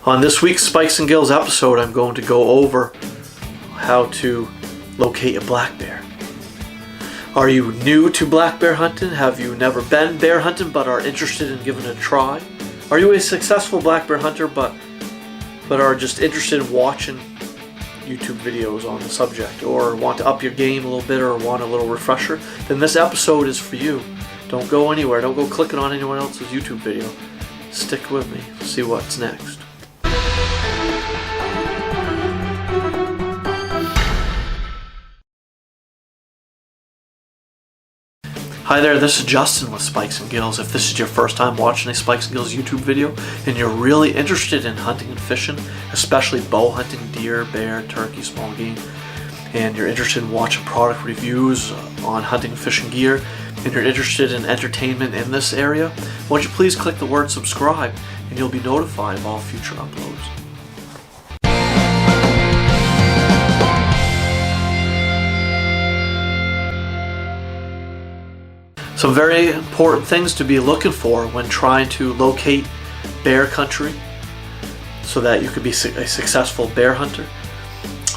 On this week's Spikes and Gills episode, I'm going to go over how to locate a black bear. Are you new to black bear hunting? Have you never been bear hunting but are interested in giving it a try? Are you a successful black bear hunter but are just interested in watching YouTube videos on the subject, or want to up your game a little bit, or want a little refresher? Then this episode is for you. Don't go anywhere. Don't go clicking on anyone else's YouTube video. Stick with me. See what's next. Hi there, this is Justin with Spikes and Gills. If this is your first time watching a Spikes and Gills YouTube video and you're really interested in hunting and fishing, especially bow hunting, deer, bear, turkey, small game, and you're interested in watching product reviews on hunting and fishing gear, and you're interested in entertainment in this area, won't you please click the word subscribe and you'll be notified of all future uploads. Some very important things to be looking for when trying to locate bear country so that you could be a successful bear hunter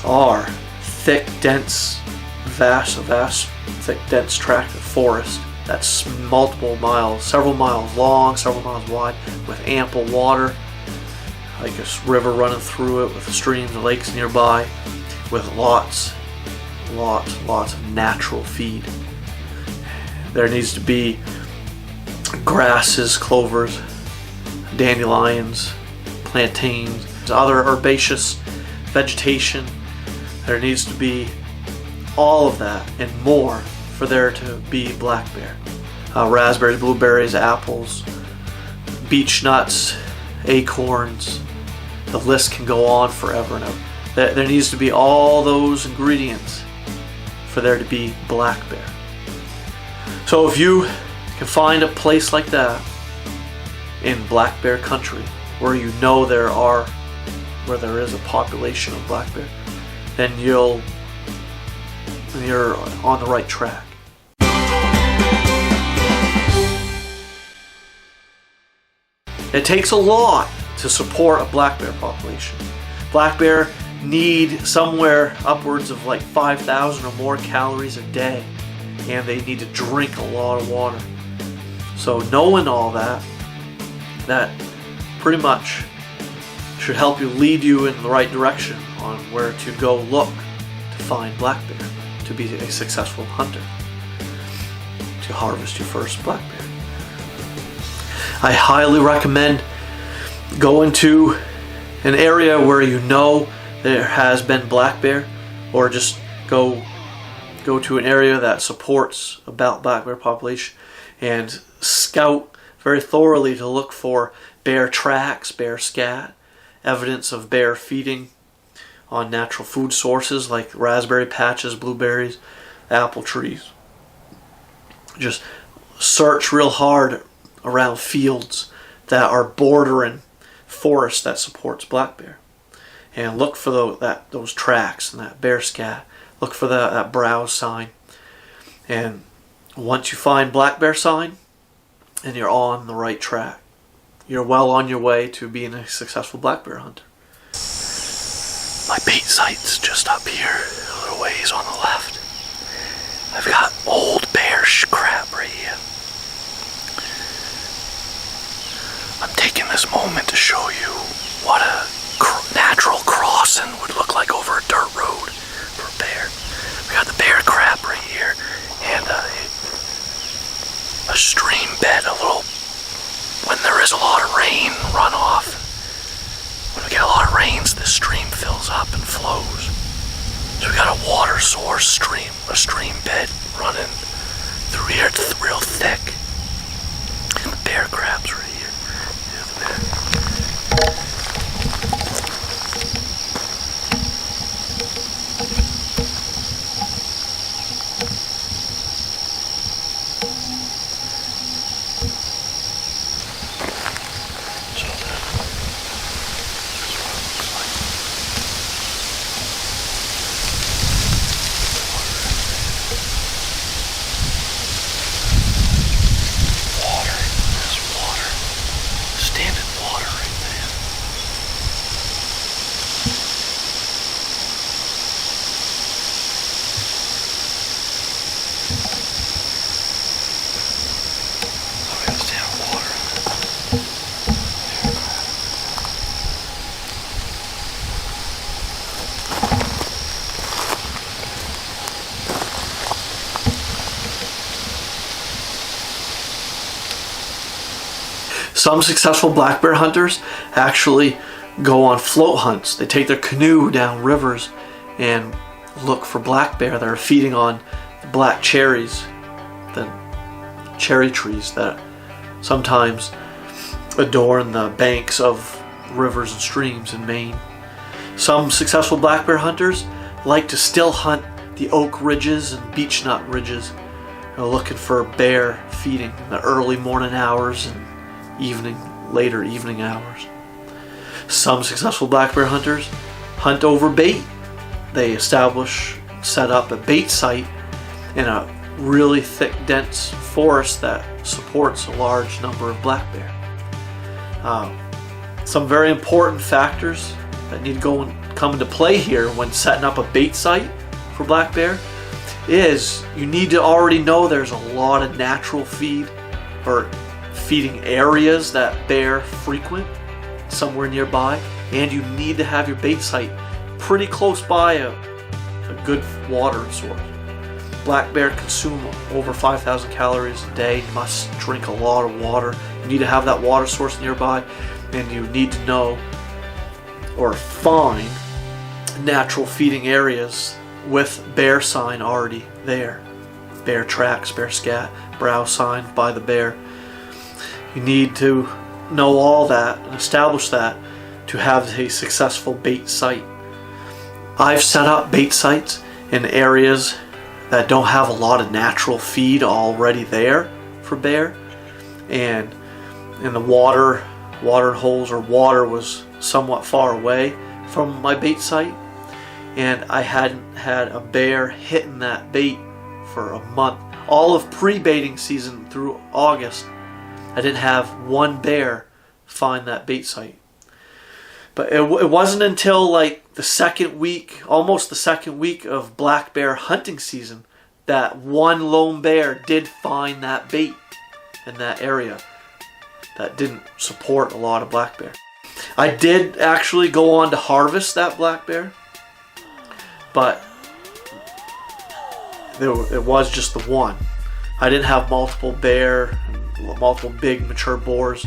are thick, dense, vast, thick, dense tract of forest that's multiple miles, several miles long, several miles wide, with ample water, like a river running through it, with streams and lakes nearby, with lots of natural feed. There needs to be grasses, clovers, dandelions, plantains, other herbaceous vegetation. There needs to be all of that and more for there to be black bear. Raspberries, blueberries, apples, beech nuts, acorns. The list can go on forever and ever. There needs to be all those ingredients for there to be black bear. So if you can find a place like that in black bear country where you know there is a population of black bear, then you're on the right track. It takes a lot to support a black bear population. Black bear need somewhere upwards of like 5,000 or more calories a day, and they need to drink a lot of water. So knowing all that pretty much should help lead you in the right direction on where to go look to find black bear, to be a successful hunter, to harvest your first black bear. I highly recommend going to an area where you know there has been black bear, or just go to an area that supports about black bear population and scout very thoroughly to look for bear tracks, bear scat, evidence of bear feeding on natural food sources like raspberry patches, blueberries, apple trees. Just search real hard around fields that are bordering forest that supports black bear, and look for those tracks and that bear scat. Look for that browse sign, and once you find black bear sign, and you're on the right track. You're well on your way to being a successful black bear hunter. My bait site's just up here, a little ways on the left. I've got old bear crap right here. I'm taking this moment to show you what a natural crossing would look like over a dirt road for a bear. We got the bear crap right here, and a stream bed, when there is a lot of rain runoff. When we get a lot of rains, this stream fills up and flows. So we got a water source a stream bed running through here. It's real thick. And the bear crab's right here. Here's the bear. Water. Some successful black bear hunters actually go on float hunts. They take their canoe down rivers and look for black bear that are feeding on the black cherries, the cherry trees that sometimes adorn the banks of rivers and streams in Maine. Some successful black bear hunters like to still hunt the oak ridges and beech nut ridges, looking for bear feeding in the early morning hours and later evening hours. Some successful black bear hunters hunt over bait. They set up a bait site in a really thick, dense forest that supports a large number of black bear. Some very important factors that need to come into play here when setting up a bait site for black bear is you need to already know there's a lot of natural feeding areas that bear frequent somewhere nearby, and you need to have your bait site pretty close by a good water source. Black bear consume over 5,000 calories a day. You must drink a lot of water. You need to have that water source nearby, and you need to know or find natural feeding areas with bear sign already there. Bear tracks, bear scat, brow sign by the bear. You need to know all that and establish that to have a successful bait site. I've set up bait sites in areas that don't have a lot of natural feed already there for bear, and in the water holes or water was somewhat far away from my bait site, and I hadn't had a bear hitting that bait for a month. All of pre-baiting season through August, I didn't have one bear find that bait site. But it wasn't until like almost the second week of black bear hunting season, that one lone bear did find that bait in that area that didn't support a lot of black bear. I did actually go on to harvest that black bear, but it was just the one. I didn't have multiple big mature boars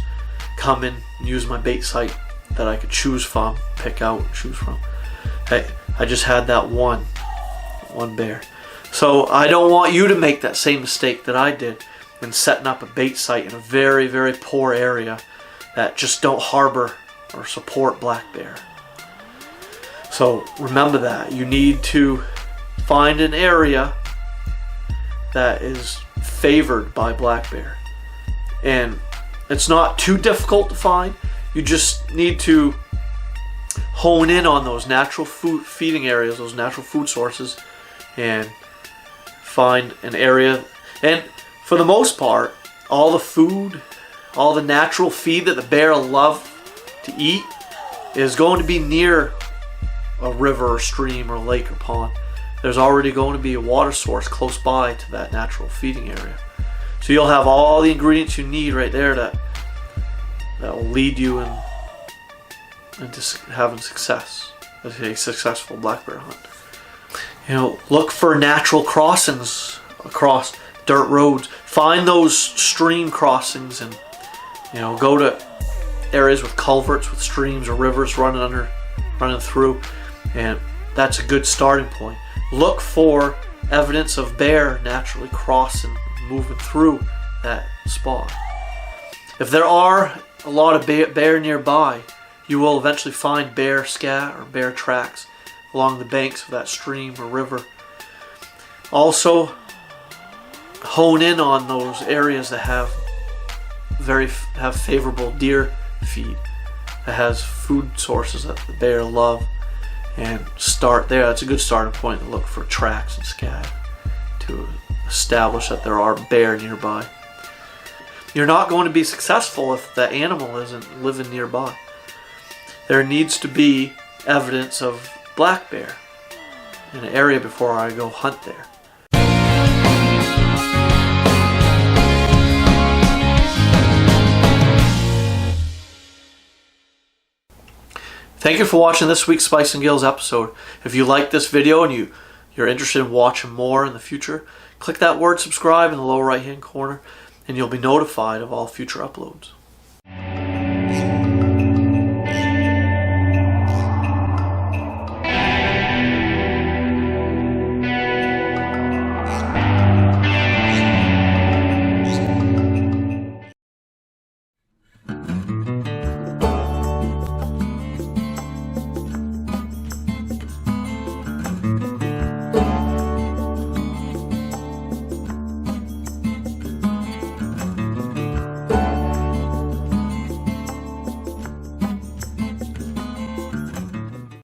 come in and use my bait site that I could choose from. I just had that one bear. So I don't want you to make that same mistake that I did in setting up a bait site in a very, very poor area that just don't harbor or support black bear. So remember that. You need to find an area that is favored by black bear. And it's not too difficult to find. You just need to hone in on those natural food feeding areas, those natural food sources, and find an area. And for the most part, all the natural feed that the bear love to eat is going to be near a river or stream or lake or pond. There's already going to be a water source close by to that natural feeding area. So you'll have all the ingredients you need right there that will lead you into having success as a successful black bear hunt. Look for natural crossings across dirt roads. Find those stream crossings and go to areas with culverts, with streams or rivers running through, and that's a good starting point. Look for evidence of bear naturally crossing, moving through that spot. If there are a lot of bear nearby, you will eventually find bear scat or bear tracks along the banks of that stream or river. Also, hone in on those areas that have favorable deer feed, that has food sources that the bear love, and start there. That's a good starting point to look for tracks and scat to establish that there are bear nearby. You're not going to be successful if the animal isn't living nearby. There needs to be evidence of black bear in an area before I go hunt there. Thank you for watching this week's Spice and Gills episode. If you like this video and you're interested in watching more in the future, click that word subscribe in the lower right hand corner and you'll be notified of all future uploads.